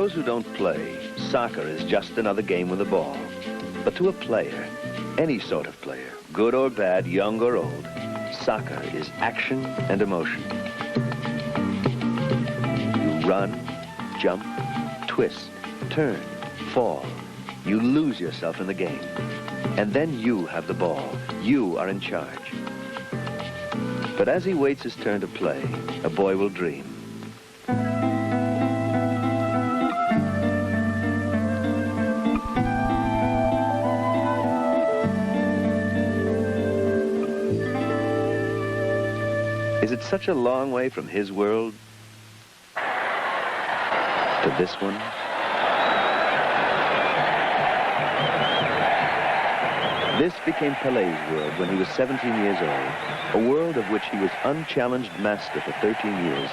those who don't play, soccer is just another game with a ball. But to a player, any sort of player, good or bad, young or old, soccer is action and emotion. You run, jump, twist, turn, fall. You lose yourself in the game. And then you have the ball. You are in charge. But as he waits his turn to play, a boy will dream. Is it such a long way from his world to this one? This became Pelé's world when he was 17 years old, a world of which he was unchallenged master for 13 years,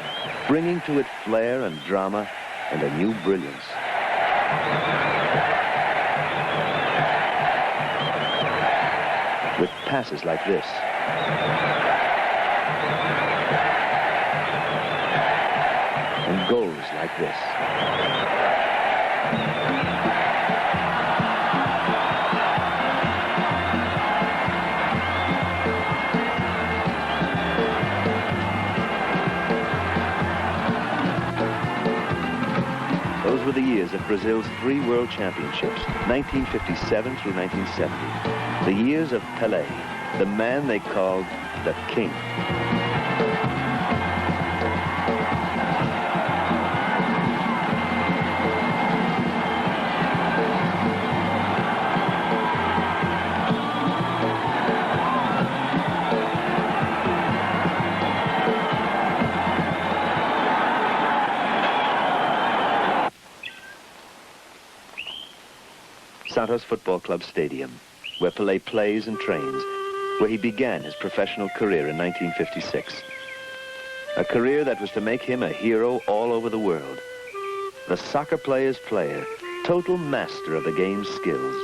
bringing to it flair and drama and a new brilliance. With passes like this. And goals like this. Those were the years of Brazil's 3 world championships, 1957 through 1970. The years of Pelé, the man they called the King. Santos Football Club Stadium, where Pelé plays and trains, where he began his professional career in 1956. A career that was to make him a hero all over the world. The soccer player's player, total master of the game's skills.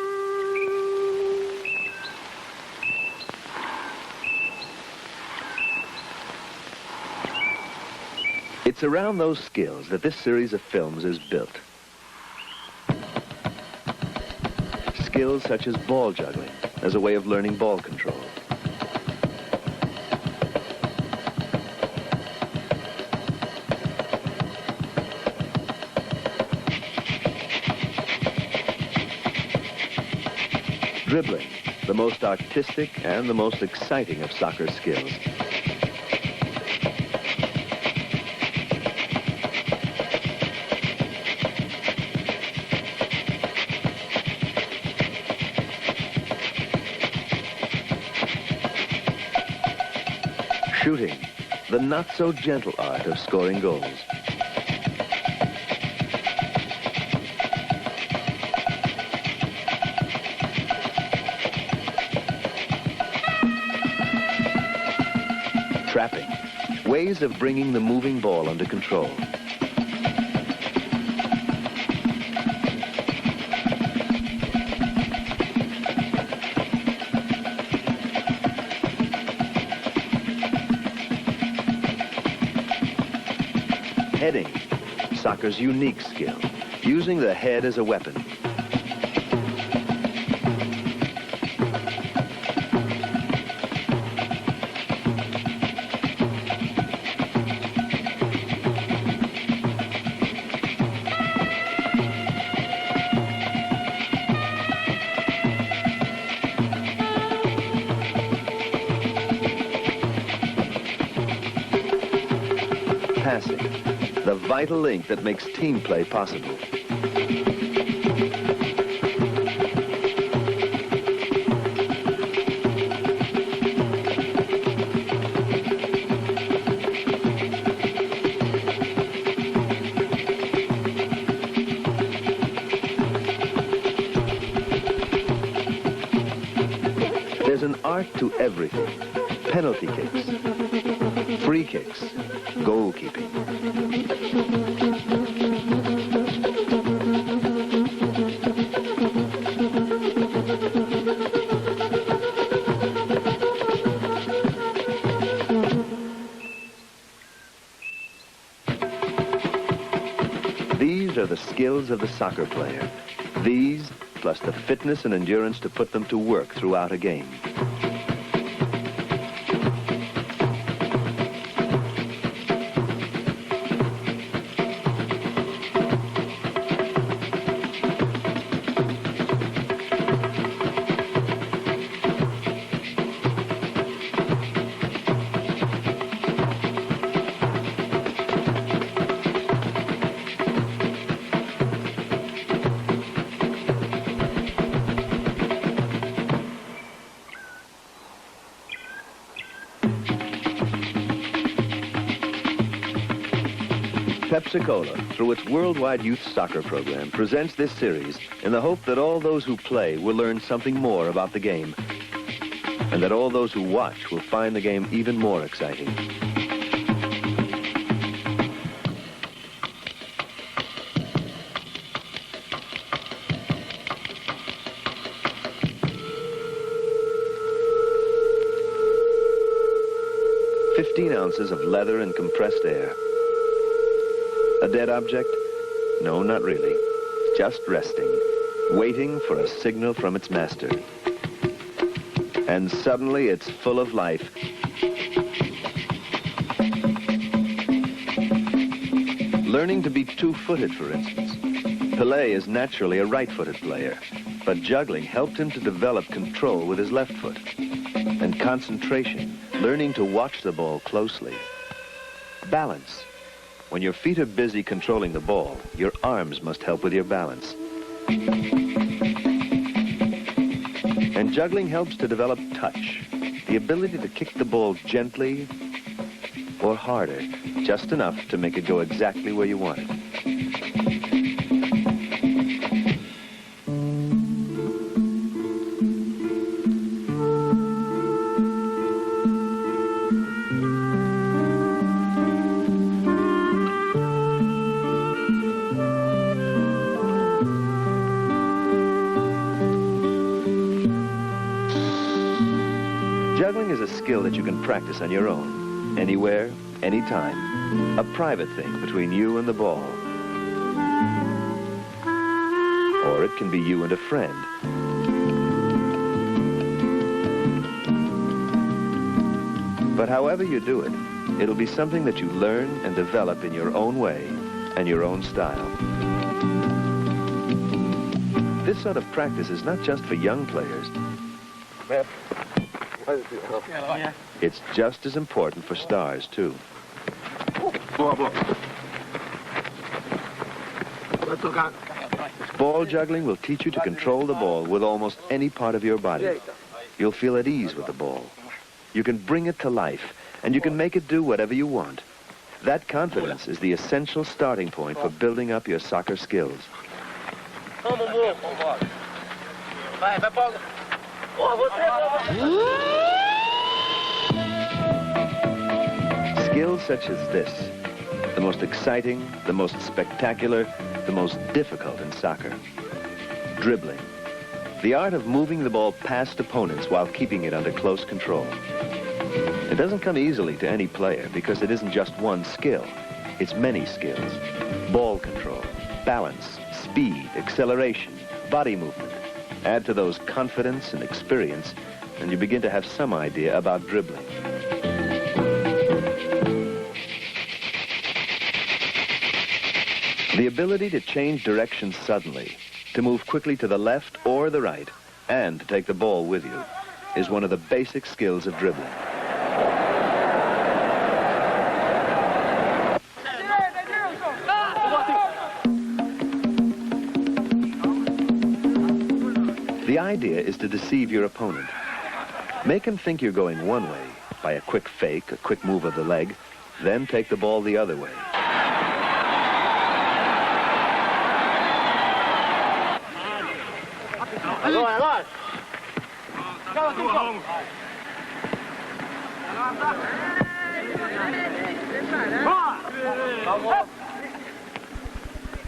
It's around those skills that this series of films is built. Skills such as ball juggling as a way of learning ball control. Dribbling, the most artistic and the most exciting of soccer skills. Shooting, the not-so-gentle art of scoring goals. Trapping, ways of bringing the moving ball under control. Heading, soccer's unique skill, using the head as a weapon. Passing, the vital link that makes team play possible. There's an art to everything. Penalty kicks, free kicks, goalkeeping. These are the skills of the soccer player. These, plus the fitness and endurance to put them to work throughout a game. Pepsi-Cola, through its worldwide youth soccer program, presents this series in the hope that all those who play will learn something more about the game, and that all those who watch will find the game even more exciting. Ounces of leather and compressed air. A dead object? No, not really. Just resting, waiting for a signal from its master. And suddenly it's full of life. Learning to be two-footed, for instance. Pele is naturally a right-footed player, but juggling helped him to develop control with his left foot. And concentration, learning to watch the ball closely. Balance. When your feet are busy controlling the ball, your arms must help with your balance. And juggling helps to develop touch, the ability to kick the ball gently or harder, just enough to make it go exactly where you want it. Juggling is a skill that you can practice on your own, anywhere, anytime. A private thing between you and the ball. Or it can be you and a friend. But however you do it, it'll be something that you learn and develop in your own way and your own style. This sort of practice is not just for young players. It's just as important for stars, too. Ball juggling will teach you to control the ball with almost any part of your body. You'll feel at ease with the ball. You can bring it to life, and you can make it do whatever you want. That confidence is the essential starting point for building up your soccer skills. Skills such as this, the most exciting, the most spectacular, the most difficult in soccer. Dribbling. The art of moving the ball past opponents while keeping it under close control. It doesn't come easily to any player because it isn't just one skill. It's many skills. Ball control, balance, speed, acceleration, body movement. Add to those confidence and experience, and you begin to have some idea about dribbling. The ability to change direction suddenly, to move quickly to the left or the right, and to take the ball with you, is one of the basic skills of dribbling. The idea is to deceive your opponent. Make him think you're going one way by a quick fake, a quick move of the leg, then take the ball the other way.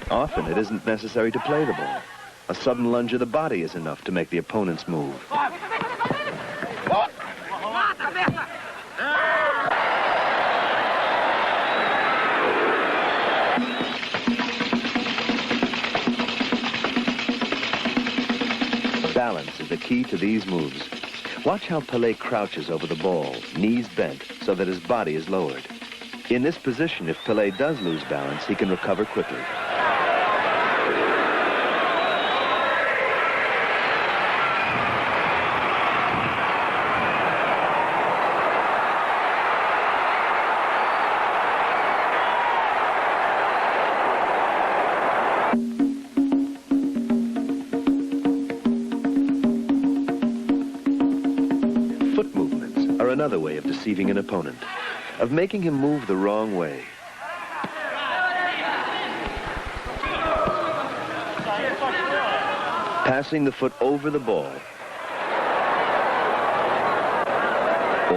Often it isn't necessary to play the ball. A sudden lunge of the body is enough to make the opponent's move. Balance is the key to these moves. Watch how Pelé crouches over the ball, knees bent, so that his body is lowered. In this position, if Pelé does lose balance, he can recover quickly. Foot movements are another way of deceiving an opponent, of making him move the wrong way. Passing the foot over the ball.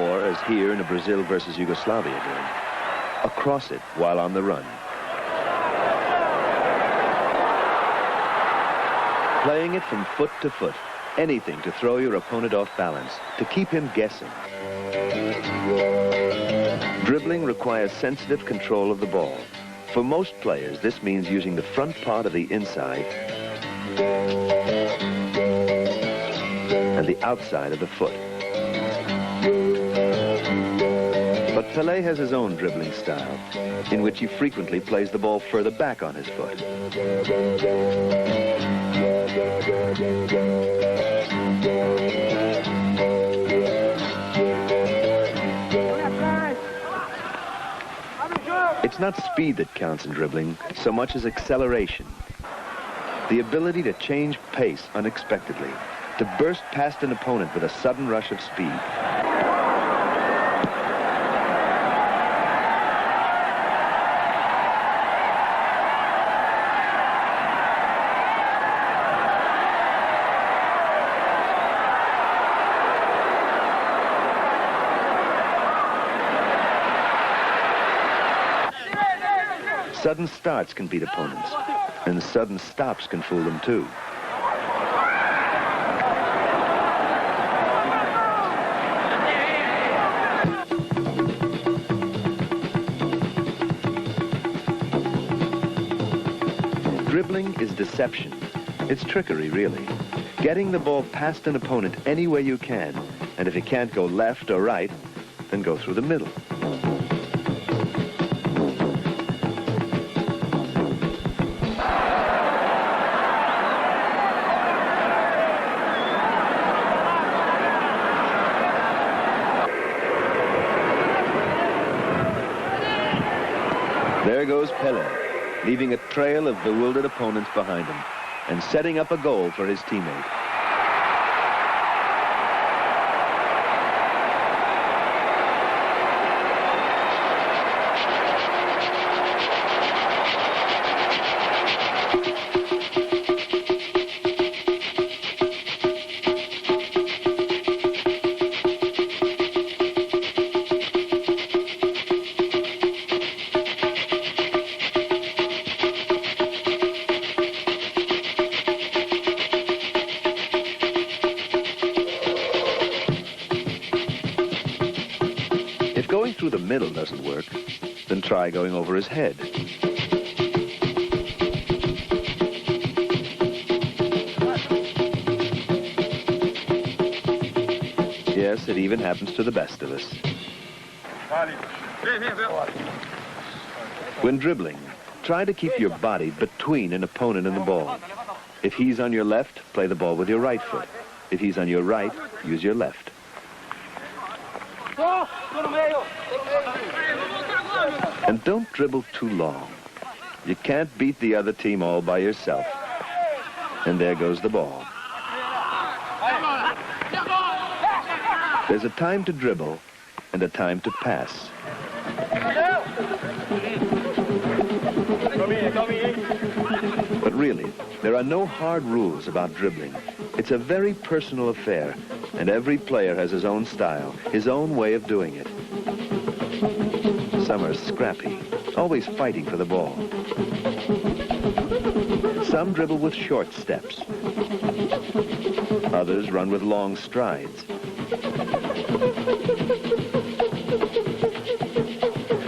Or, as here in a Brazil versus Yugoslavia game, across it while on the run. Playing it from foot to foot. Anything to throw your opponent off balance, to keep him guessing. Dribbling requires sensitive control of the ball. For most players, this means using the front part of the inside and the outside of the foot. But Pelé has his own dribbling style, in which he frequently plays the ball further back on his foot. It's not speed that counts in dribbling so much as acceleration. The ability to change pace unexpectedly, to burst past an opponent with a sudden rush of speed. Sudden starts can beat opponents, and sudden stops can fool them too. Dribbling is deception. It's trickery, really. Getting the ball past an opponent any way you can, and if you can't go left or right, then go through the middle. There goes Pele, leaving a trail of bewildered opponents behind him and setting up a goal for his teammate. If going through the middle doesn't work, then try going over his head. Yes, it even happens to the best of us. When dribbling, try to keep your body between an opponent and the ball. If he's on your left, play the ball with your right foot. If he's on your right, use your left. And don't dribble too long. You can't beat the other team all by yourself. And there goes the ball. There's a time to dribble and a time to pass. But really, there are no hard rules about dribbling. It's a very personal affair, and every player has his own style, his own way of doing it. Some are scrappy, always fighting for the ball. Some dribble with short steps. Others run with long strides.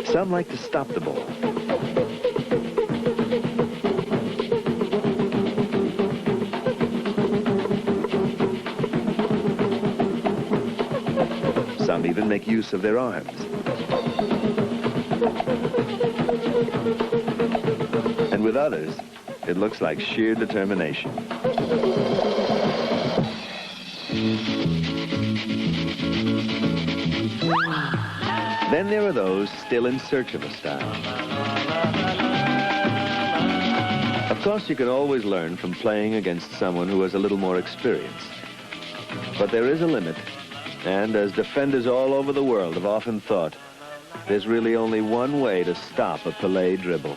Some like to stop the ball. even make use of their arms. And with others, it looks like sheer determination. Then there are those still in search of a style. Of course, you can always learn from playing against someone who has a little more experience. But there is a limit, and as defenders all over the world have often thought, there's really only one way to stop a Pelé dribble.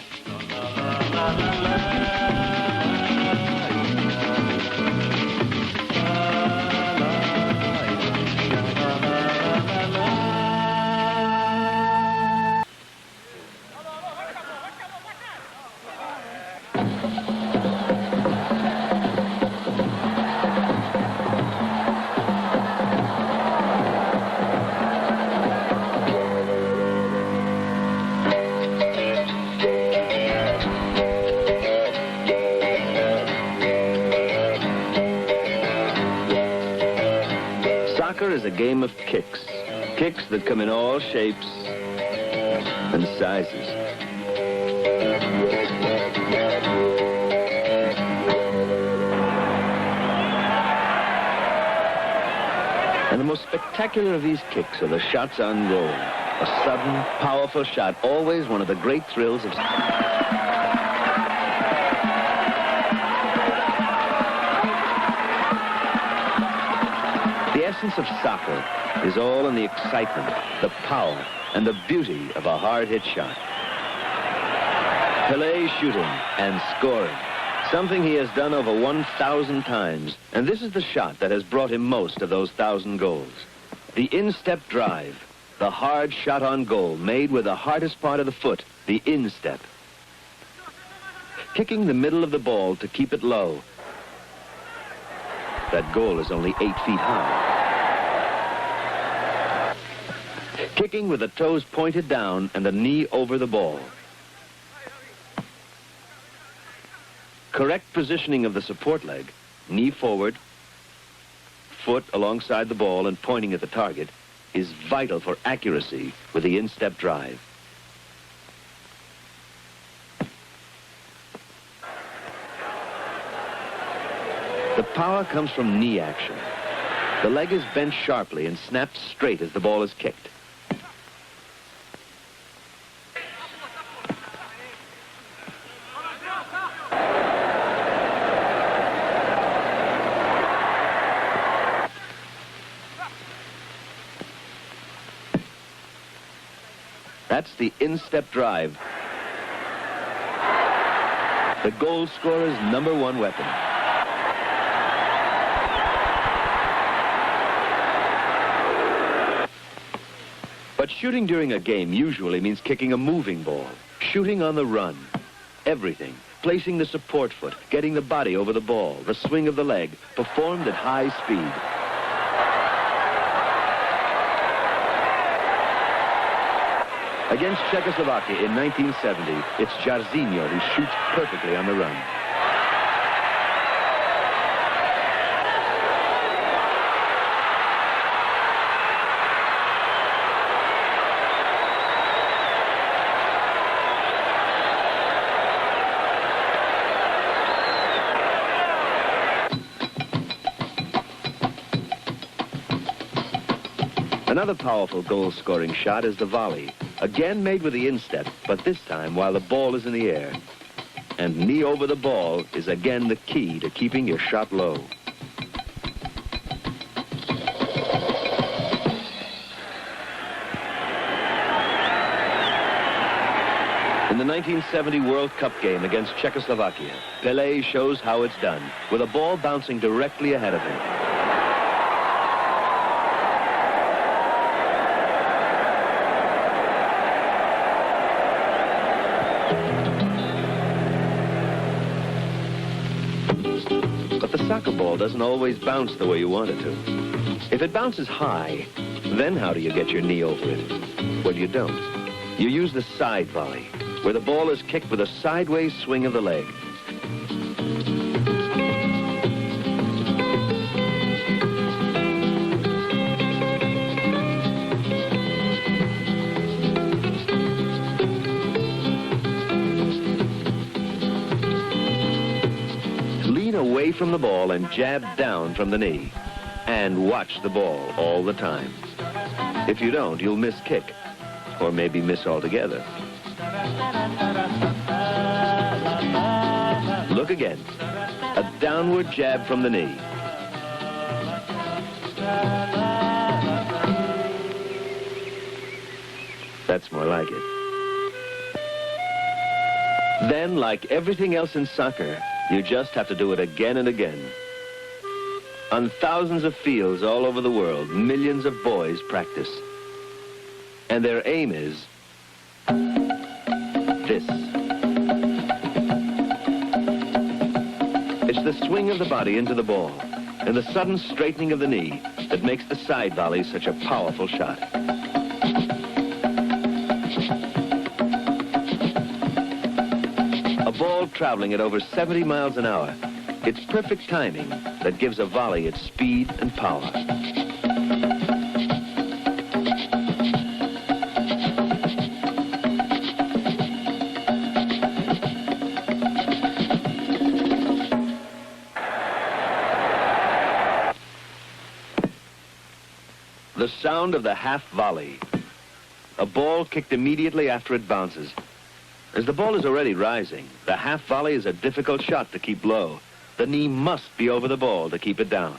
Soccer is a game of kicks. Kicks that come in all shapes and sizes. And the most spectacular of these kicks are the shots on goal. A sudden, powerful shot, always one of the great thrills of... The essence of soccer is all in the excitement, the power, and the beauty of a hard-hit shot. Pelé shooting and scoring, something he has done over 1,000 times, and this is the shot that has brought him most of those 1,000 goals. The instep drive, the hard shot on goal, made with the hardest part of the foot, the instep. Kicking the middle of the ball to keep it low. That goal is only 8 feet high. Kicking with the toes pointed down and the knee over the ball. Correct positioning of the support leg, knee forward, foot alongside the ball and pointing at the target, is vital for accuracy with the instep drive. The power comes from knee action. The leg is bent sharply and snapped straight as the ball is kicked. That's the instep drive. The goal scorer's #1 weapon. But shooting during a game usually means kicking a moving ball, shooting on the run, everything, placing the support foot, getting the body over the ball, the swing of the leg, performed at high speed. Against Czechoslovakia in 1970, it's Jairzinho who shoots perfectly on the run. Another powerful goal-scoring shot is the volley, again made with the instep, but this time while the ball is in the air. And knee over the ball is again the key to keeping your shot low. In the 1970 World Cup game against Czechoslovakia, Pelé shows how it's done, with a ball bouncing directly ahead of him. But the soccer ball doesn't always bounce the way you want it to. If it bounces high, then how do you get your knee over it? Well, you don't. You use the side volley, where the ball is kicked with a sideways swing of the leg. Lean away from the ball and jab down from the knee. And watch the ball all the time. If you don't, you'll miss kick, or maybe miss altogether. Look again. A downward jab from the knee. That's more like it. Then, like everything else in soccer, you just have to do it again and again. On thousands of fields all over the world, millions of boys practice. And their aim is this. It's the swing of the body into the ball and the sudden straightening of the knee that makes the side volley such a powerful shot. A ball traveling at over 70 miles an hour. It's perfect timing that gives a volley its speed and power. The sound of the half volley. A ball kicked immediately after it bounces. As the ball is already rising, the half volley is a difficult shot to keep low. The knee must be over the ball to keep it down.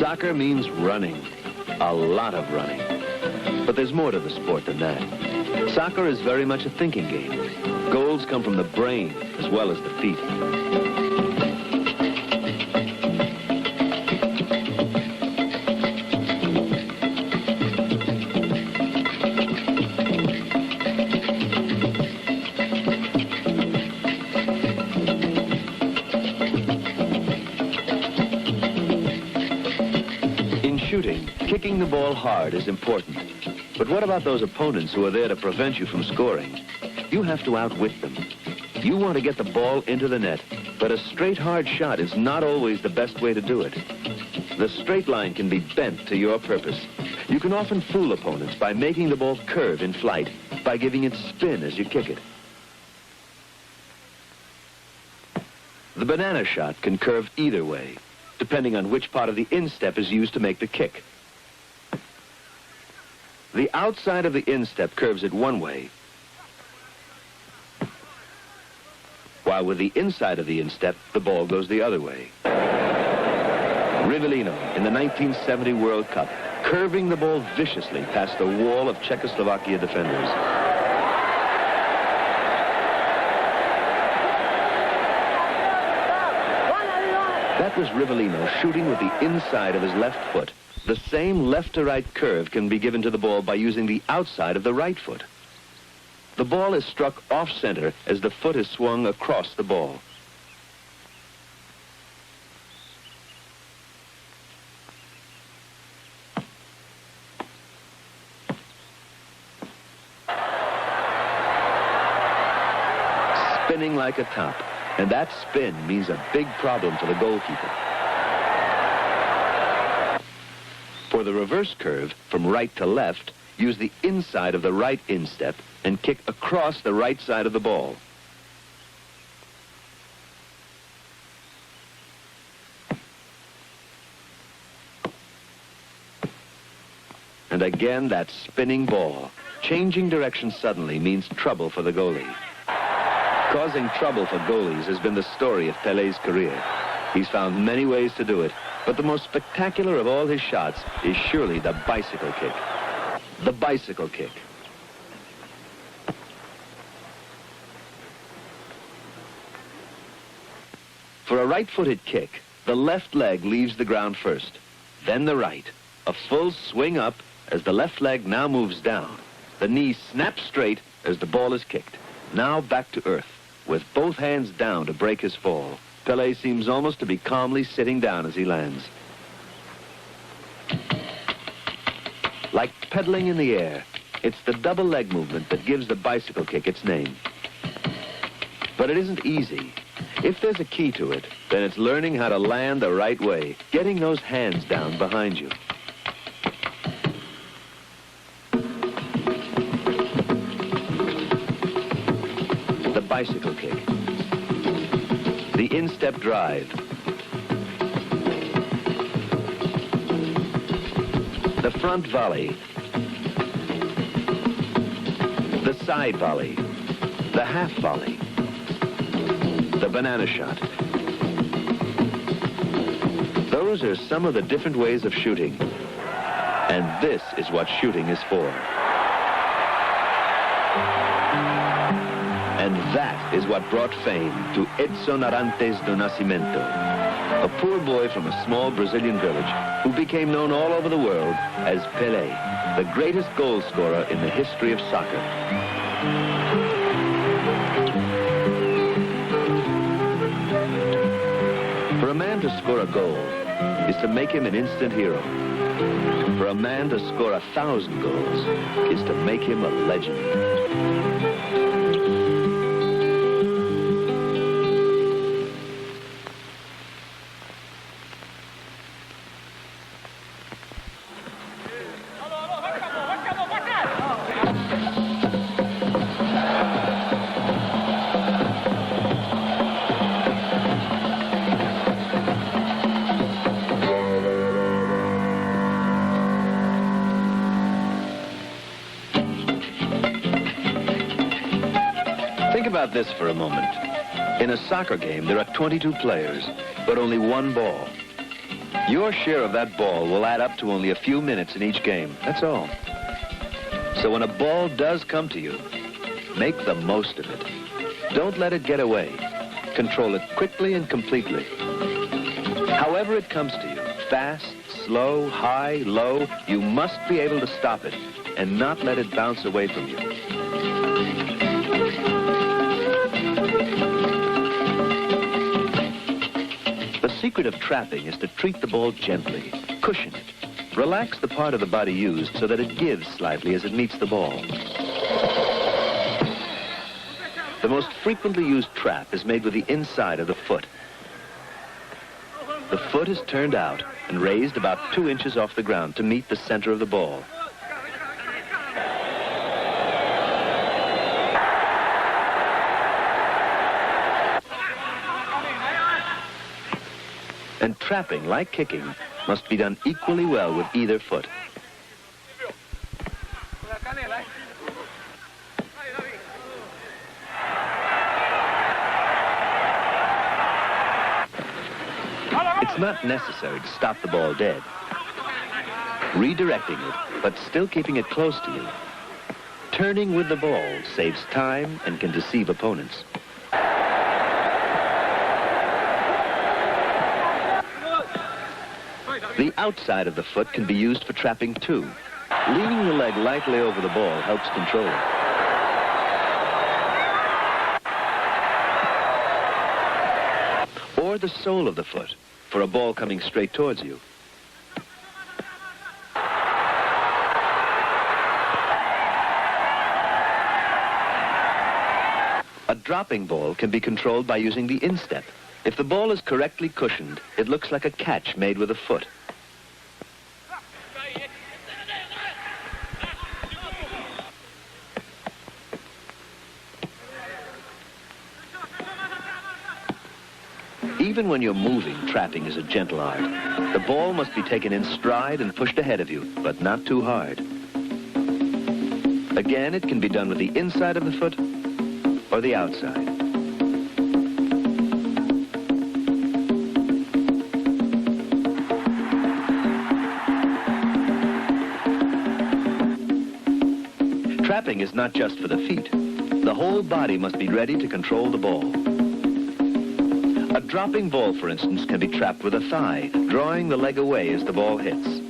Soccer means running, a lot of running. But there's more to the sport than that. Soccer is very much a thinking game. Goals come from the brain as well as the feet. Shooting, kicking the ball hard is important. But what about those opponents who are there to prevent you from scoring? You have to outwit them. You want to get the ball into the net, but a straight hard shot is not always the best way to do it. The straight line can be bent to your purpose. You can often fool opponents by making the ball curve in flight, by giving it spin as you kick it. The banana shot can curve either way, depending on which part of the instep is used to make the kick. The outside of the instep curves it one way, while with the inside of the instep, the ball goes the other way. Rivellino in the 1970 World Cup, curving the ball viciously past the wall of Czechoslovakia defenders. That was Rivellino shooting with the inside of his left foot. The same left-to-right curve can be given to the ball by using the outside of the right foot. The ball is struck off-center as the foot is swung across the ball. Spinning like a top. And that spin means a big problem for the goalkeeper. For the reverse curve, from right to left, use the inside of the right instep and kick across the right side of the ball. And again, that spinning ball. Changing direction suddenly means trouble for the goalie. Causing trouble for goalies has been the story of Pelé's career. He's found many ways to do it, but the most spectacular of all his shots is surely the bicycle kick. The bicycle kick. For a right-footed kick, the left leg leaves the ground first, then the right. A full swing up as the left leg now moves down. The knee snaps straight as the ball is kicked. Now back to earth, with both hands down to break his fall. Pele seems almost to be calmly sitting down as he lands. Like pedaling in the air, it's the double leg movement that gives the bicycle kick its name. But it isn't easy. If there's a key to it, then it's learning how to land the right way, getting those hands down behind you. The bicycle kick. The instep drive. The front volley. The side volley. The half volley. The banana shot. Those are some of the different ways of shooting. And this is what shooting is for. And that is what brought fame to Edson Arantes do Nascimento, a poor boy from a small Brazilian village who became known all over the world as Pelé, the greatest goal scorer in the history of soccer. For a man to score a goal is to make him an instant hero. For a man to score 1,000 goals is to make him a legend. Think about this for a moment. In a soccer game, there are 22 players, but only one ball. Your share of that ball will add up to only a few minutes in each game. That's all. So when a ball does come to you, make the most of it. Don't let it get away. Control it quickly and completely. However it comes to you, fast, slow, high, low, you must be able to stop it and not let it bounce away from you. The secret of trapping is to treat the ball gently, cushion it. Relax the part of the body used so that it gives slightly as it meets the ball. The most frequently used trap is made with the inside of the foot. The foot is turned out and raised about 2 inches off the ground to meet the center of the ball. And trapping, like kicking, must be done equally well with either foot. It's not necessary to stop the ball dead. Redirecting it, but still keeping it close to you. Turning with the ball saves time and can deceive opponents. The outside of the foot can be used for trapping too. Leaning the leg lightly over the ball helps control it. Or the sole of the foot for a ball coming straight towards you. A dropping ball can be controlled by using the instep. If the ball is correctly cushioned, it looks like a catch made with a foot. Even when you're moving, trapping is a gentle art. The ball must be taken in stride and pushed ahead of you, but not too hard. Again, it can be done with the inside of the foot or the outside. Trapping is not just for the feet. The whole body must be ready to control the ball. A dropping ball, for instance, can be trapped with a thigh, drawing the leg away as the ball hits.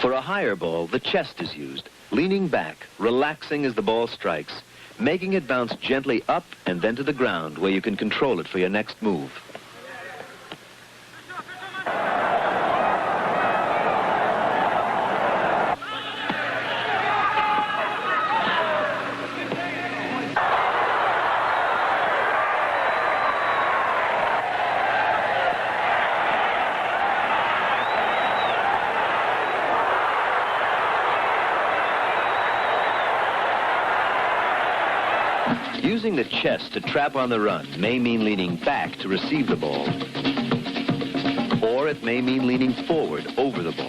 For a higher ball, the chest is used, leaning back, relaxing as the ball strikes, making it bounce gently up and then to the ground where you can control it for your next move. Using the chest to trap on the run may mean leaning back to receive the ball, or it may mean leaning forward over the ball.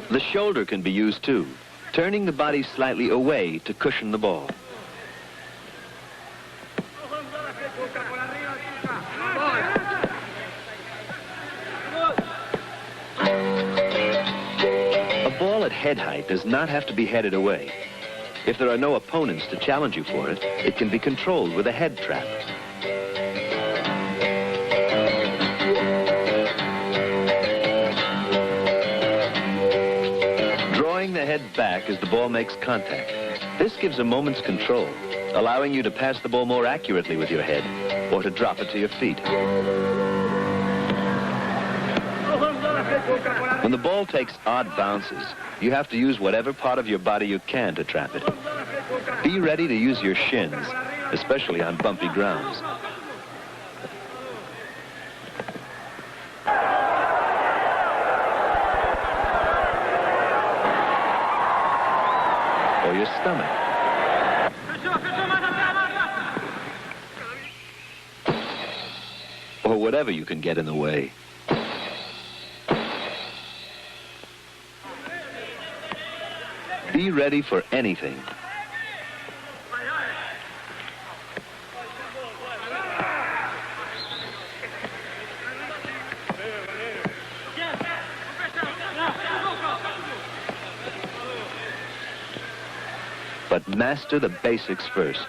The shoulder can be used too, turning the body slightly away to cushion the ball. At head height does not have to be headed away. If there are no opponents to challenge you for it, it can be controlled with a head trap. Drawing the head back as the ball makes contact. This gives a moment's control, allowing you to pass the ball more accurately with your head or to drop it to your feet. When the ball takes odd bounces, you have to use whatever part of your body you can to trap it. Be ready to use your shins, especially on bumpy grounds. Or your stomach. Or whatever you can get in the way. Be ready for anything. But master the basics first.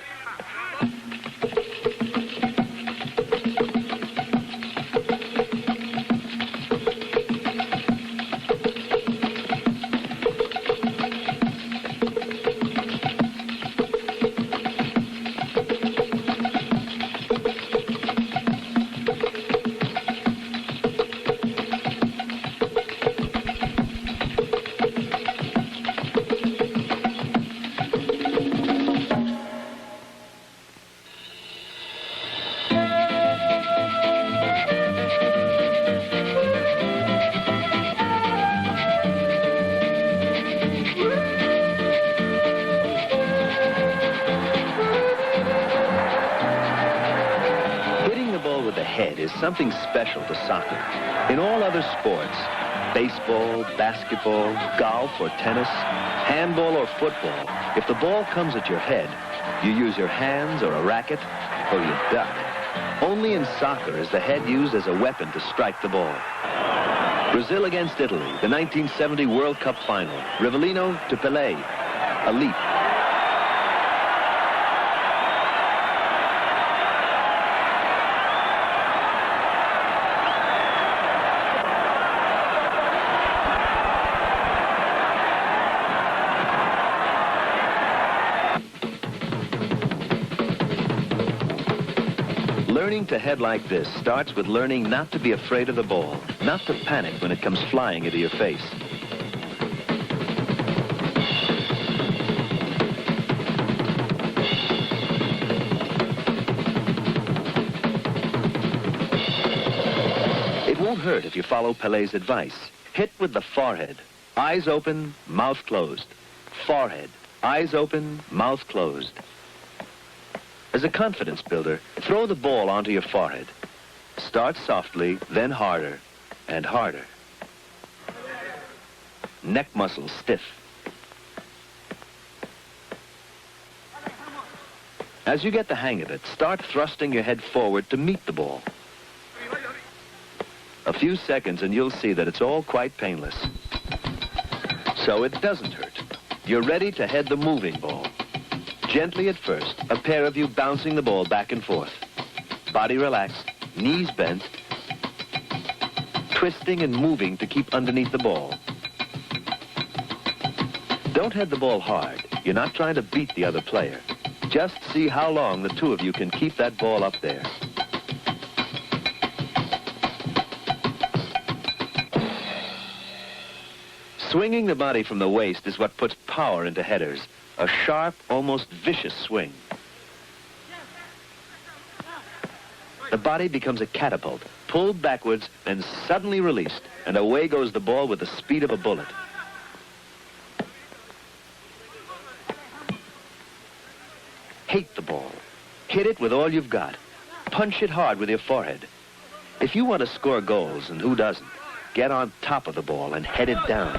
Is something special to soccer. In all other sports, baseball, basketball, golf or tennis, handball or football, if the ball comes at your head, you use your hands or a racket, or you duck. Only in soccer is the head used as a weapon to strike the ball. Brazil against Italy, the 1970 World Cup final. Rivellino to Pele. A leap. Learning to head like this starts with learning not to be afraid of the ball, not to panic when it comes flying into your face. It won't hurt if you follow Pele's advice. Hit with the forehead, Eyes open, mouth closed. Forehead. Eyes open, mouth closed. As a confidence builder, throw the ball onto your forehead. Start softly, then harder and harder. Neck muscles stiff. As you get the hang of it, start thrusting your head forward to meet the ball. A few seconds and you'll see that it's all quite painless. So it doesn't hurt. You're ready to head the moving ball. Gently at first, a pair of you bouncing the ball back and forth. Body relaxed, knees bent, twisting and moving to keep underneath the ball. Don't head the ball hard. You're not trying to beat the other player. Just see how long the two of you can keep that ball up there. Swinging the body from the waist is what puts power into headers. A sharp, almost vicious swing. The body becomes a catapult, pulled backwards and suddenly released, and away goes the ball with the speed of a bullet. Hate the ball. Hit it with all you've got. Punch it hard with your forehead. If you want to score goals, and who doesn't, get on top of the ball and head it down.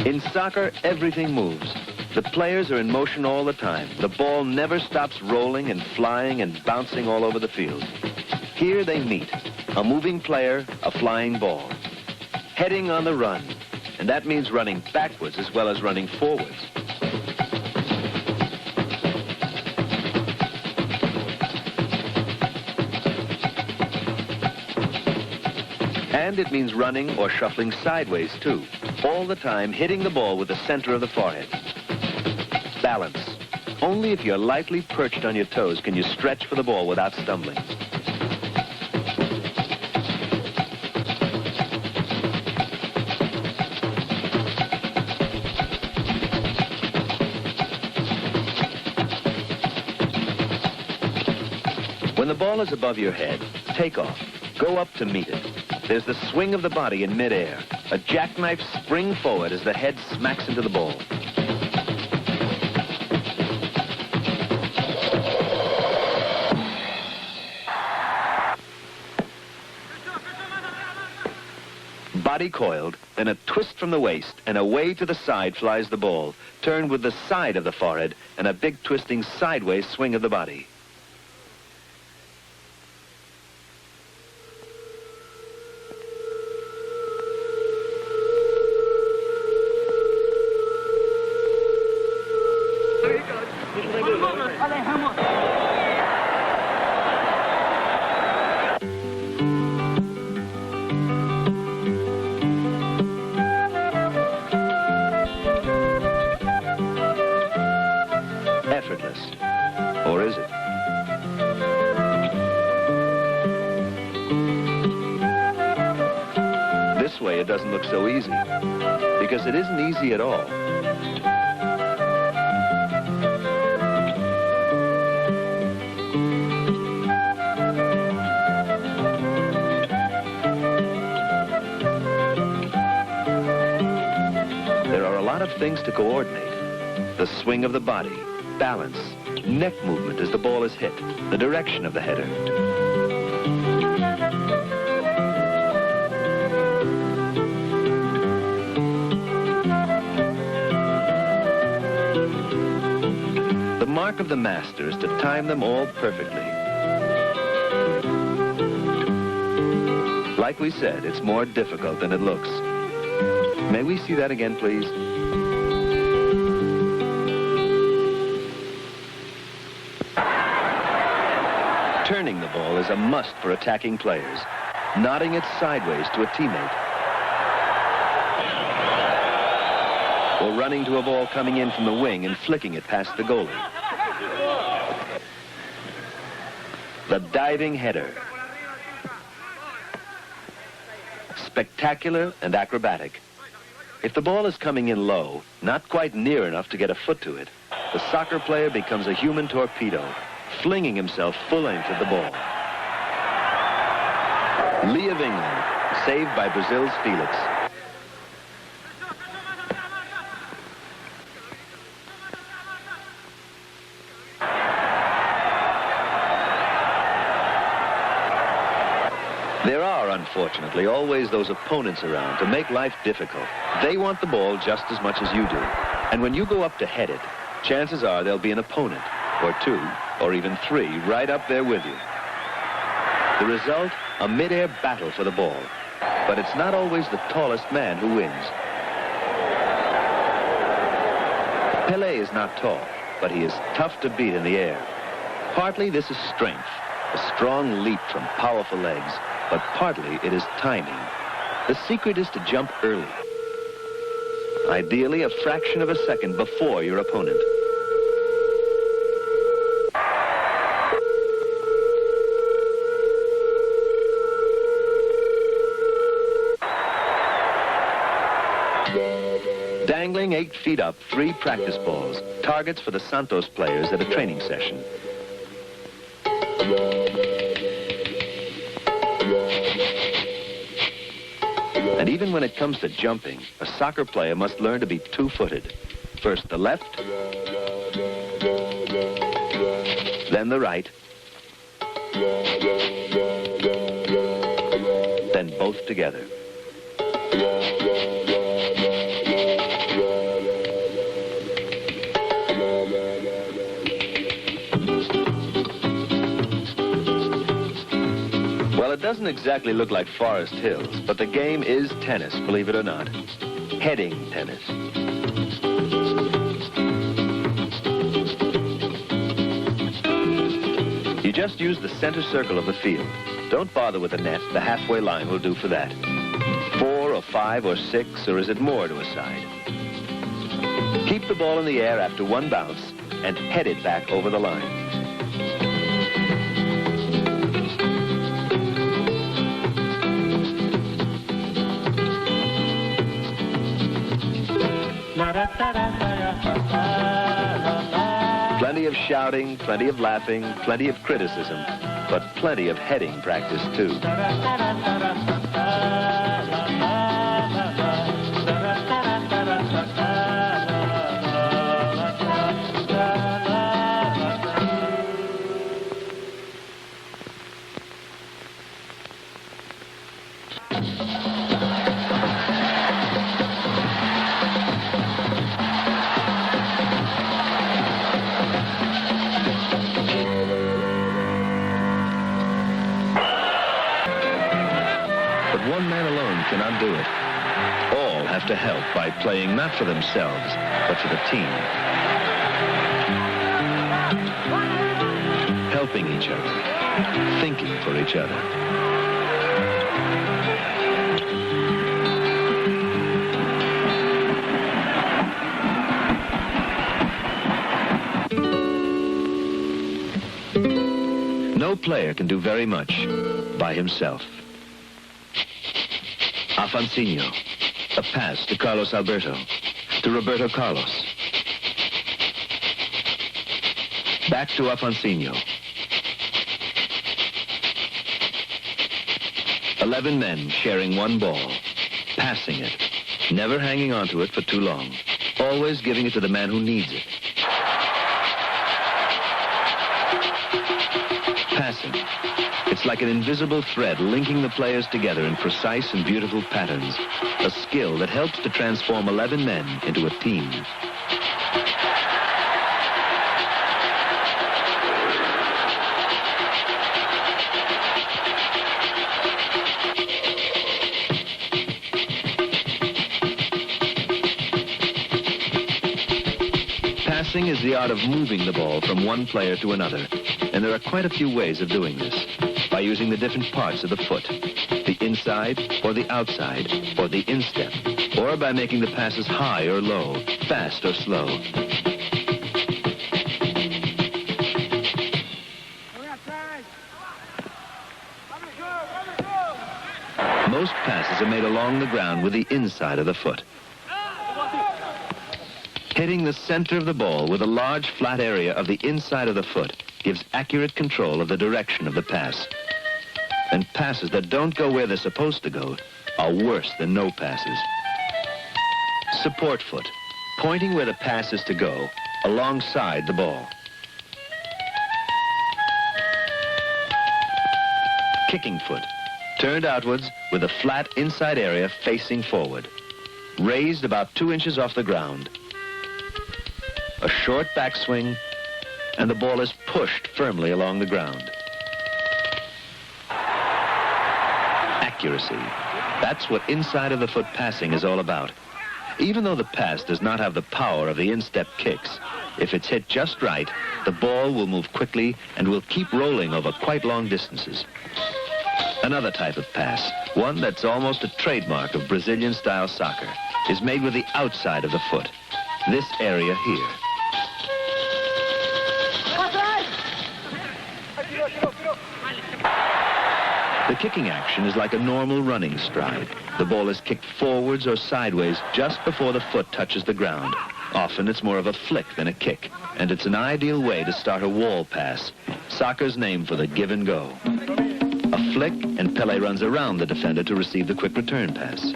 In soccer, everything moves. The players are in motion all the time. The ball never stops rolling and flying and bouncing all over the field. Here they meet, a moving player, a flying ball. Heading on the run, and that means running backwards as well as running forwards. And it means running or shuffling sideways, too. All the time hitting the ball with the center of the forehead. Balance. Only if you're lightly perched on your toes can you stretch for the ball without stumbling. When the ball is above your head, take off. Go up to meet it. There's the swing of the body in midair. A jackknife spring forward as the head smacks into the ball. Body coiled, then a twist from the waist, and away to the side flies the ball, turned with the side of the forehead, and a big twisting sideways swing of the body. Effortless. Or is it? This way it doesn't look so easy, because it isn't easy at all. There are a lot of things to coordinate. The swing of the body, balance, neck movement as the ball is hit, the direction of the header. The mark of the master is to time them all perfectly. Like we said, it's more difficult than it looks. May we see that again, please? Turning the ball is a must for attacking players, nodding it sideways to a teammate, or running to a ball coming in from the wing and flicking it past the goalie. The diving header. Spectacular and acrobatic. If the ball is coming in low, not quite near enough to get a foot to it, the soccer player becomes a human torpedo, flinging himself full length at the ball. Lee of England, saved by Brazil's Felix. There are, unfortunately, always those opponents around to make life difficult. They want the ball just as much as you do. And when you go up to head it, chances are there'll be an opponent, or two, or even three, right up there with you. The result, a mid-air battle for the ball. But it's not always the tallest man who wins. Pele is not tall, but he is tough to beat in the air. Partly this is strength, a strong leap from powerful legs, but partly it is timing. The secret is to jump early. Ideally, a fraction of a second before your opponent. Dangling 8 feet up, 3 practice balls, targets for the Santos players at a training session. And even when it comes to jumping, a soccer player must learn to be two-footed. First the left, then the right, then both together. Well, it doesn't exactly look like Forest Hills, but the game is tennis, believe it or not. Heading tennis. You just use the center circle of the field. Don't bother with the net. The halfway line will do for that. 4 or 5 or 6, or is it more to a side? Keep the ball in the air after one bounce and head it back over the line. Plenty of shouting, plenty of laughing, plenty of criticism, but plenty of heading practice too. One man alone cannot do it. All have to help by playing not for themselves, but for the team. Helping each other, thinking for each other. No player can do very much by himself. Afonsinho, a pass to Carlos Alberto, to Roberto Carlos. Back to Afonsinho. 11 men sharing one ball, passing it, never hanging onto it for too long, always giving it to the man who needs it. Passing. It's like an invisible thread linking the players together in precise and beautiful patterns. A skill that helps to transform 11 men into a team. Passing is the art of moving the ball from one player to another. And there are quite a few ways of doing this. By using the different parts of the foot, the inside or the outside, or the instep, or by making the passes high or low, fast or slow. Most passes are made along the ground with the inside of the foot. Hitting the center of the ball with a large flat area of the inside of the foot gives accurate control of the direction of the pass. And passes that don't go where they're supposed to go are worse than no passes. Support foot, pointing where the pass is to go, alongside the ball. Kicking foot, turned outwards with a flat inside area facing forward. Raised about 2 inches off the ground. A short backswing, and the ball is pushed firmly along the ground. Accuracy. That's what inside of the foot passing is all about. Even though the pass does not have the power of the instep kicks, if it's hit just right, the ball will move quickly and will keep rolling over quite long distances. Another type of pass, one that's almost a trademark of Brazilian-style soccer, is made with the outside of the foot, this area here. The kicking action is like a normal running stride. The ball is kicked forwards or sideways just before the foot touches the ground. Often it's more of a flick than a kick, and it's an ideal way to start a wall pass, soccer's name for the give and go. A flick, and Pele runs around the defender to receive the quick return pass.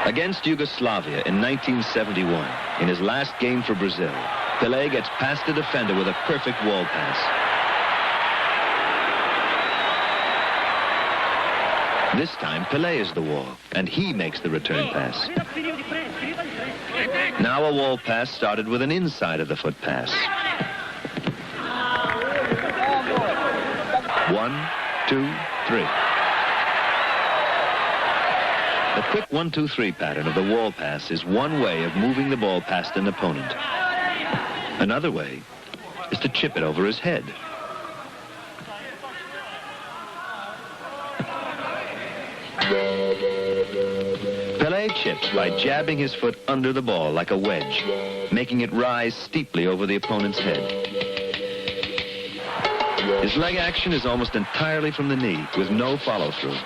Against Yugoslavia in 1971, in his last game for Brazil, Pelé gets past the defender with a perfect wall pass. This time, Pelé is the wall, and he makes the return pass. Now a wall pass started with an inside of the foot pass. 1, 2, 3. The quick 1, 2, 3 pattern of the wall pass is one way of moving the ball past an opponent. Another way is to chip it over his head. Pelé chips by jabbing his foot under the ball like a wedge, making it rise steeply over the opponent's head. His leg action is almost entirely from the knee, with no follow-through.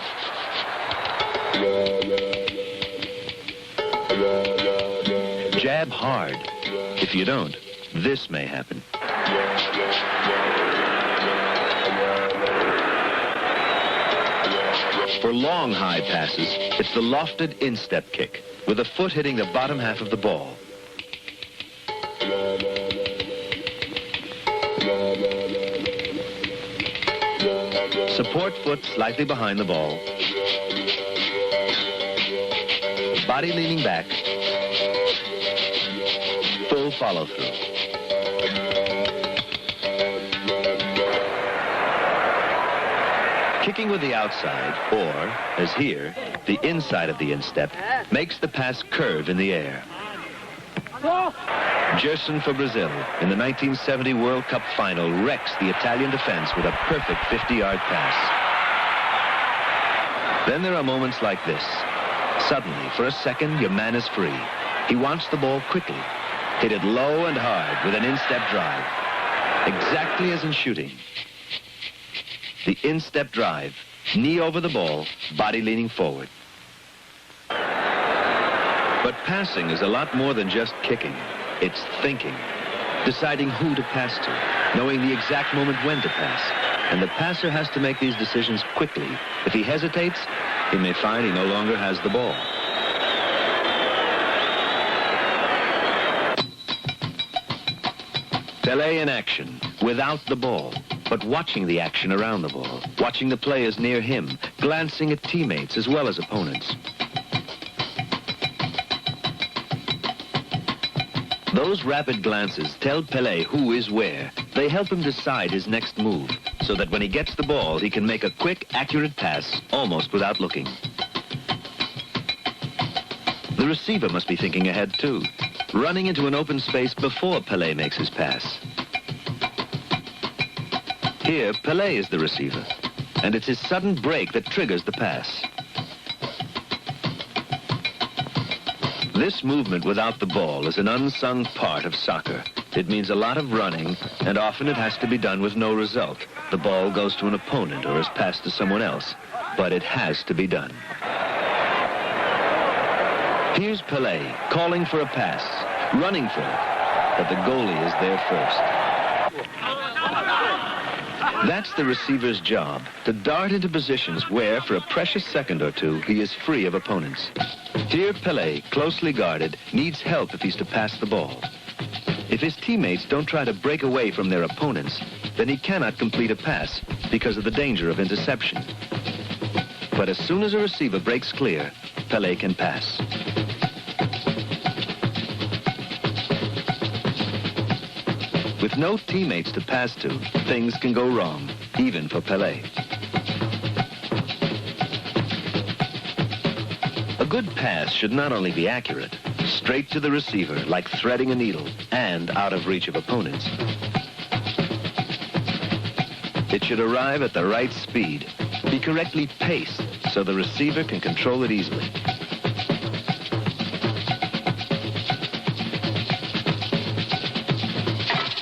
Jab hard. If you don't, this may happen. For long high passes, it's the lofted instep kick, with the foot hitting the bottom half of the ball. Support foot slightly behind the ball. Body leaning back. Full follow-through. Kicking with the outside, or, as here, the inside of the instep, makes the pass curve in the air. Gerson for Brazil, in the 1970 World Cup final, wrecks the Italian defense with a perfect 50-yard pass. Then there are moments like this. Suddenly, for a second, your man is free. He wants the ball quickly. Hit it low and hard with an instep drive. Exactly as in shooting. The instep drive, knee over the ball, body leaning forward. But passing is a lot more than just kicking. It's thinking, deciding who to pass to, knowing the exact moment when to pass. And the passer has to make these decisions quickly. If he hesitates, he may find he no longer has the ball. Pelé in action, without the ball, but watching the action around the ball, watching the players near him, glancing at teammates as well as opponents. Those rapid glances tell Pelé who is where. They help him decide his next move, so that when he gets the ball, he can make a quick, accurate pass, almost without looking. The receiver must be thinking ahead, too, running into an open space before Pelé makes his pass. Here, Pelé is the receiver, and it's his sudden break that triggers the pass. This movement without the ball is an unsung part of soccer. It means a lot of running, and often it has to be done with no result. The ball goes to an opponent or is passed to someone else, but it has to be done. Here's Pelé calling for a pass, running for it, but the goalie is there first. That's the receiver's job, to dart into positions where, for a precious second or two, he is free of opponents. Here, Pelé, closely guarded, needs help if he's to pass the ball. If his teammates don't try to break away from their opponents, then he cannot complete a pass because of the danger of interception. But as soon as a receiver breaks clear, Pelé can pass. With no teammates to pass to, things can go wrong, even for Pelé. A good pass should not only be accurate, straight to the receiver, like threading a needle, and out of reach of opponents. It should arrive at the right speed, be correctly paced, so the receiver can control it easily.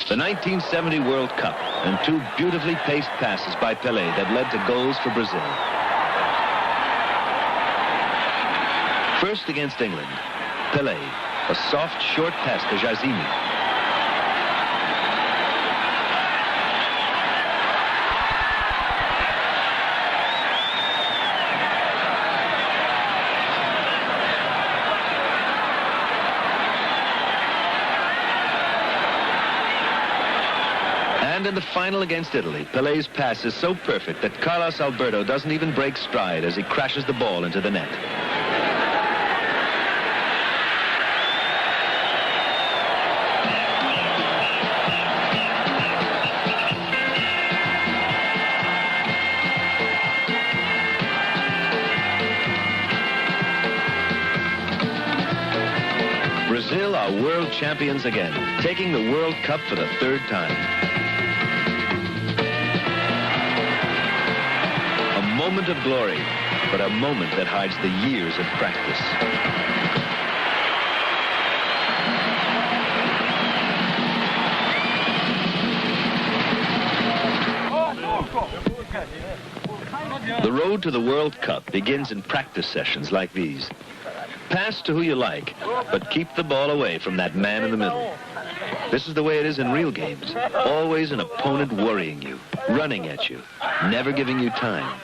The 1970 World Cup and two beautifully paced passes by Pelé that led to goals for Brazil. First against England, Pelé, a soft, short pass to Jairzinho. And in the final against Italy, Pelé's pass is so perfect that Carlos Alberto doesn't even break stride as he crashes the ball into the net. Brazil are world champions again, taking the World Cup for the third time. A moment of glory, but a moment that hides the years of practice. The road to the World Cup begins in practice sessions like these. Pass to who you like, but keep the ball away from that man in the middle. This is the way it is in real games. Always an opponent worrying you, running at you, never giving you time.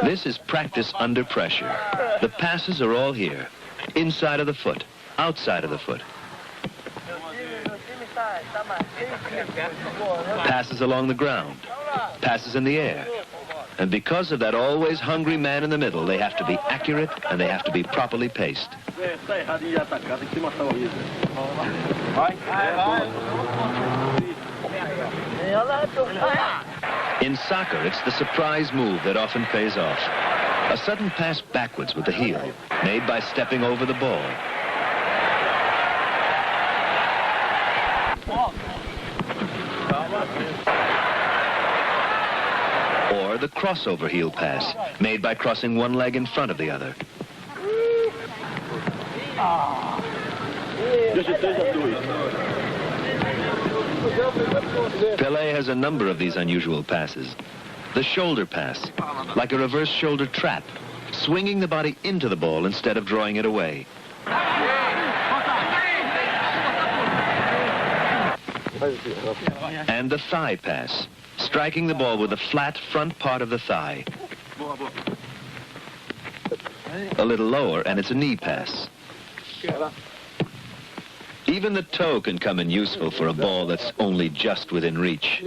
This is practice under pressure. The passes are all here. Inside of the foot, outside of the foot. Passes along the ground. Passes in the air. And because of that always hungry man in the middle, they have to be accurate and they have to be properly paced. In soccer, it's the surprise move that often pays off. A sudden pass backwards with the heel, made by stepping over the ball. Or the crossover heel pass, made by crossing one leg in front of the other. Pelé has a number of these unusual passes. The shoulder pass, like a reverse shoulder trap, swinging the body into the ball instead of drawing it away. And the thigh pass, striking the ball with the flat front part of the thigh. A little lower, and it's a knee pass. Even the toe can come in useful for a ball that's only just within reach.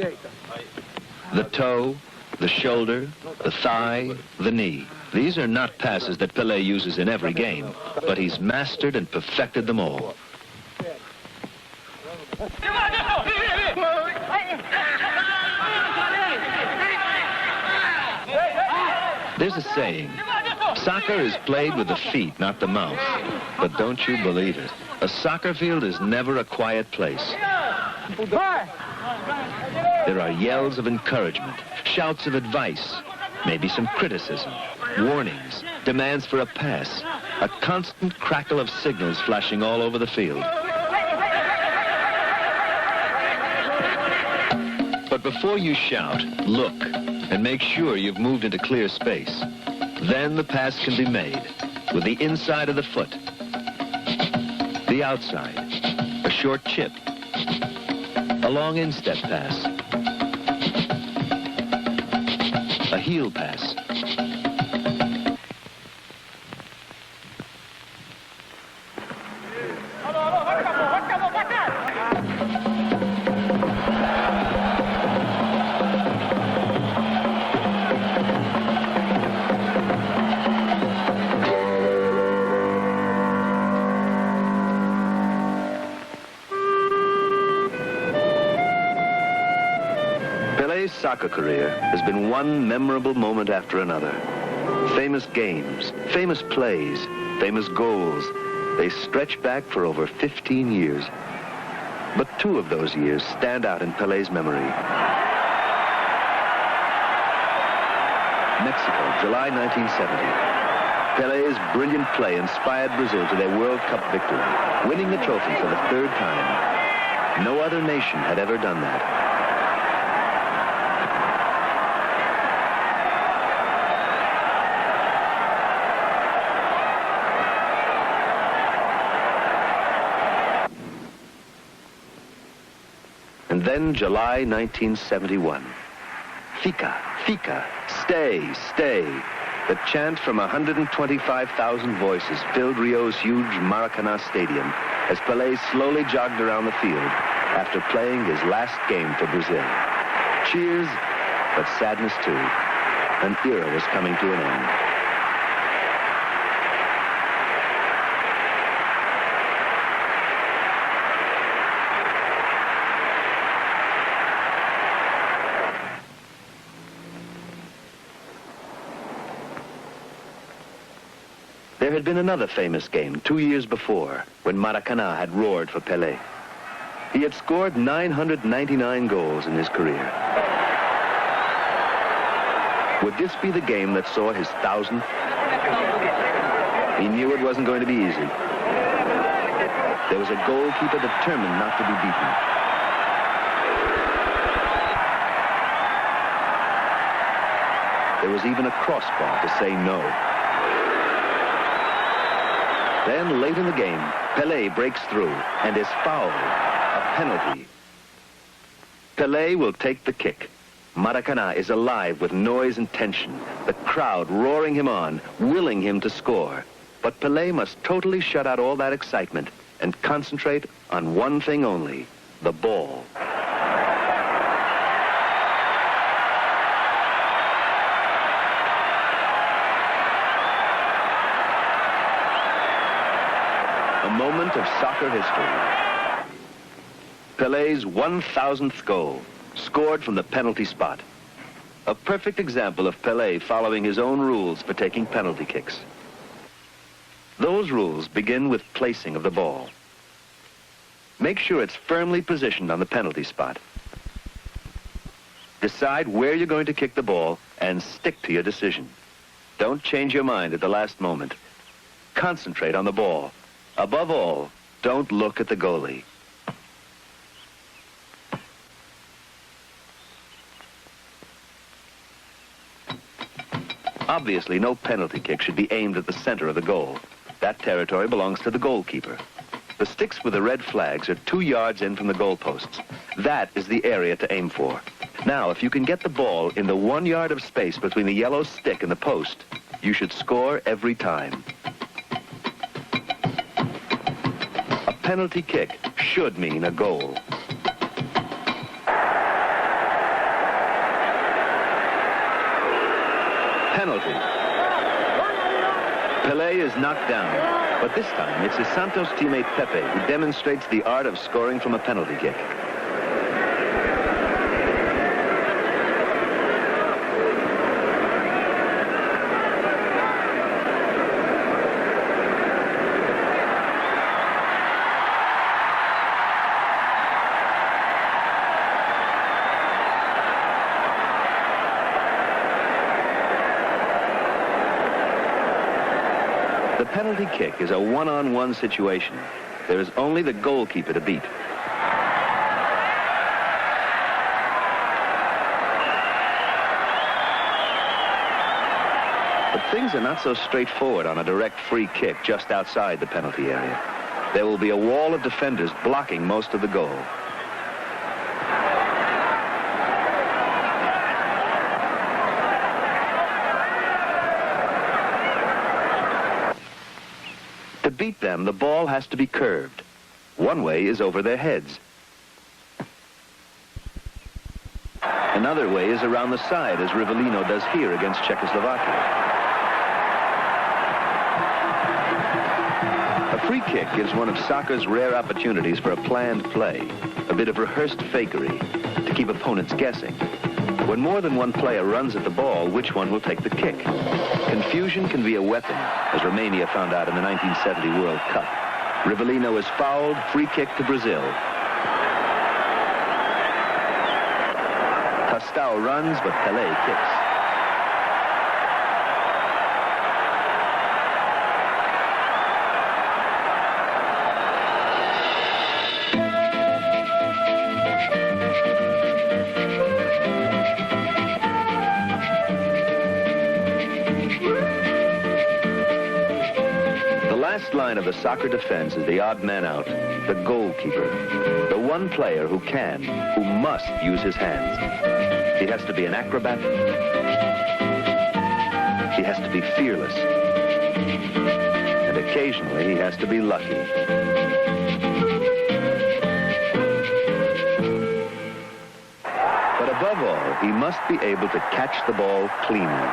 The toe, the shoulder, the thigh, the knee. These are not passes that Pelé uses in every game, but he's mastered and perfected them all. There's a saying, soccer is played with the feet, not the mouth. But don't you believe it. A soccer field is never a quiet place. There are yells of encouragement, shouts of advice, maybe some criticism. warnings, demands for a pass, a constant crackle of signals flashing all over the field. But before you shout, look, and make sure you've moved into clear space. Then the pass can be made with the inside of the foot, the outside, a short chip, a long instep pass, a heel pass. Pele's soccer career has been one memorable moment after another. Famous games, famous plays, famous goals. They stretch back for over 15 years. But two of those years stand out in Pele's memory. Mexico, July 1970. Pele's brilliant play inspired Brazil to their World Cup victory, winning the trophy for the third time. No other nation had ever done that. And then July 1971. Fica, fica, stay, stay. The chant from 125,000 voices filled Rio's huge Maracanã stadium as Pelé slowly jogged around the field after playing his last game for Brazil. Cheers, but sadness too. An era was coming to an end. There had been another famous game 2 years before when Maracanã had roared for Pelé. He had scored 999 goals in his career. Would this be the game that saw his 1,000th? He knew it wasn't going to be easy. There was a goalkeeper determined not to be beaten. There was even a crossbar to say no. Then, late in the game, Pelé breaks through and is fouled, a penalty. Pelé will take the kick. Maracanã is alive with noise and tension, the crowd roaring him on, willing him to score. But Pelé must totally shut out all that excitement and concentrate on one thing only, the ball. A moment of soccer history. Pelé's 1,000th goal, scored from the penalty spot. A perfect example of Pelé following his own rules for taking penalty kicks. Those rules begin with placing of the ball. Make sure it's firmly positioned on the penalty spot. Decide where you're going to kick the ball and stick to your decision. Don't change your mind at the last moment. Concentrate on the ball. Above all, don't look at the goalie. Obviously, no penalty kick should be aimed at the center of the goal. That territory belongs to the goalkeeper. The sticks with the red flags are 2 yards in from the goalposts. That is the area to aim for. Now, if you can get the ball in the 1 yard of space between the yellow stick and the post, you should score every time. A penalty kick should mean a goal. Penalty. Pelé is knocked down, but this time it's his Santos teammate Pepe who demonstrates the art of scoring from a penalty kick. The penalty kick is a one-on-one situation. There is only the goalkeeper to beat. But things are not so straightforward on a direct free kick just outside the penalty area. There will be a wall of defenders blocking most of the goal. To beat them, the ball has to be curved. One way is over their heads. Another way is around the side, as Rivellino does here against Czechoslovakia. A free kick gives one of soccer's rare opportunities for a planned play, a bit of rehearsed fakery, to keep opponents guessing. When more than one player runs at the ball, which one will take the kick? Confusion can be a weapon, as Romania found out in the 1970 World Cup. Rivellino is fouled, free kick to Brazil. Tostão runs, but Pelé kicks. The last line of the soccer defense is the odd man out, the goalkeeper, the one player who can, who must use his hands. He has to be an acrobat. He has to be fearless. And occasionally he has to be lucky. But above all, he must be able to catch the ball cleanly.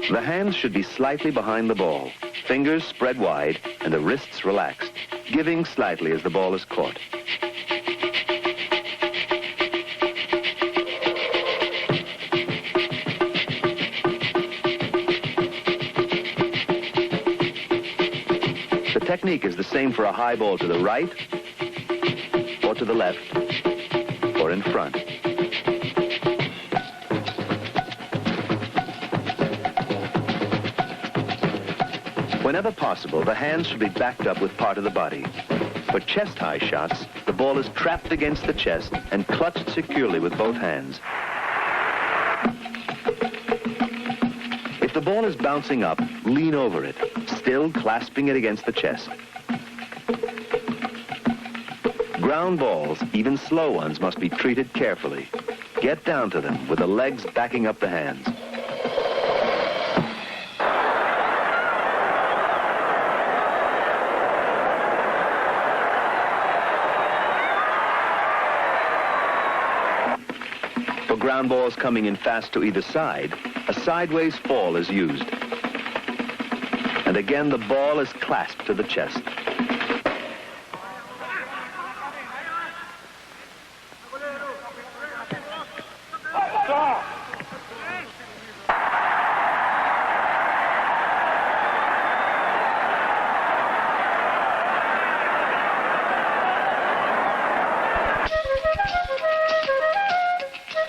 The hands should be slightly behind the ball, fingers spread wide, and the wrists relaxed, giving slightly as the ball is caught. The technique is the same for a high ball to the right, or to the left, or in front. Whenever possible, the hands should be backed up with part of the body. For chest-high shots, the ball is trapped against the chest and clutched securely with both hands. If the ball is bouncing up, lean over it, still clasping it against the chest. Ground balls, even slow ones, must be treated carefully. Get down to them with the legs backing up the hands. For ground balls coming in fast to either side, a sideways fall is used. And again, the ball is clasped to the chest.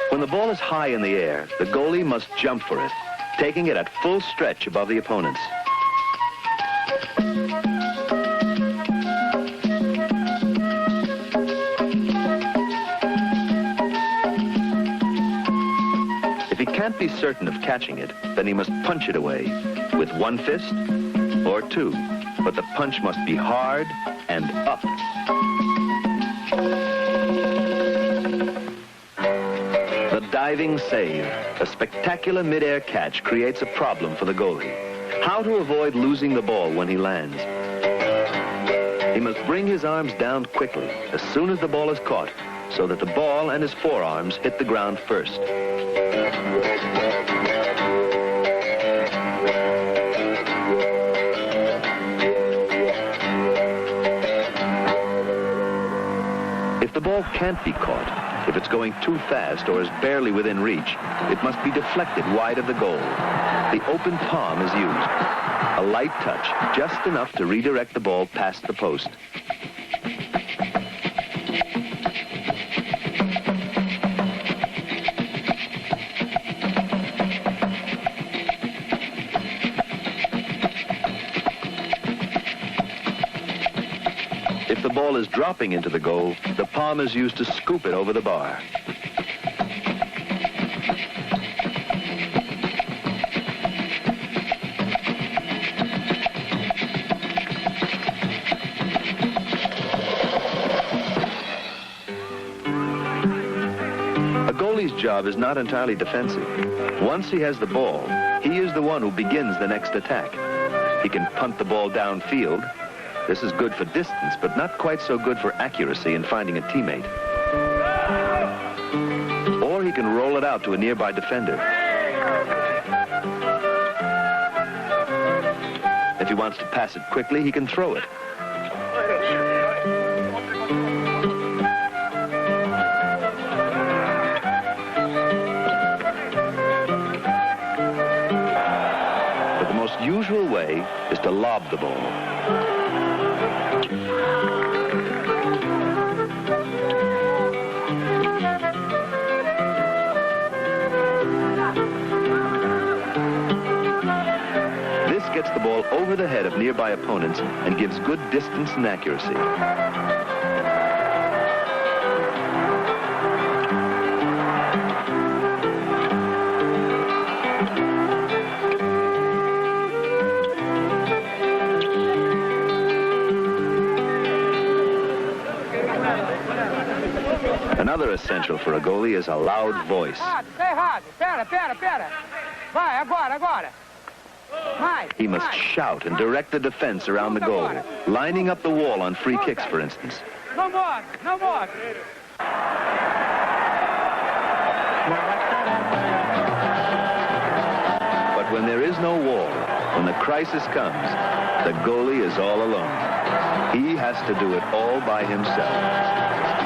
When the ball is high in the air, the goalie must jump for it, taking it at full stretch above the opponents. If he can't be certain of catching it, then he must punch it away with one fist or two, but the punch must be hard and up. Diving save, a spectacular mid-air catch, creates a problem for the goalie. How to avoid losing the ball when he lands? He must bring his arms down quickly as soon as the ball is caught, so that the ball and his forearms hit the ground first. If the ball can't be caught, if it's going too fast or is barely within reach, it must be deflected wide of the goal. The open palm is used. A light touch, just enough to redirect the ball past the post. If the ball is dropping into the goal, the palm is used to scoop it over the bar. A goalie's job is not entirely defensive. Once he has the ball, he is the one who begins the next attack. He can punt the ball downfield. This is good for distance, but not quite so good for accuracy in finding a teammate. Or he can roll it out to a nearby defender. If he wants to pass it quickly, he can throw it. But the most usual way is to lob the ball. Gets the ball over the head of nearby opponents and gives good distance and accuracy. Another essential for a goalie is a loud voice. He must shout and direct the defense around the goal, lining up the wall on free kicks, for instance. No more, no more. But when there is no wall, when the crisis comes, the goalie is all alone. He has to do it all by himself.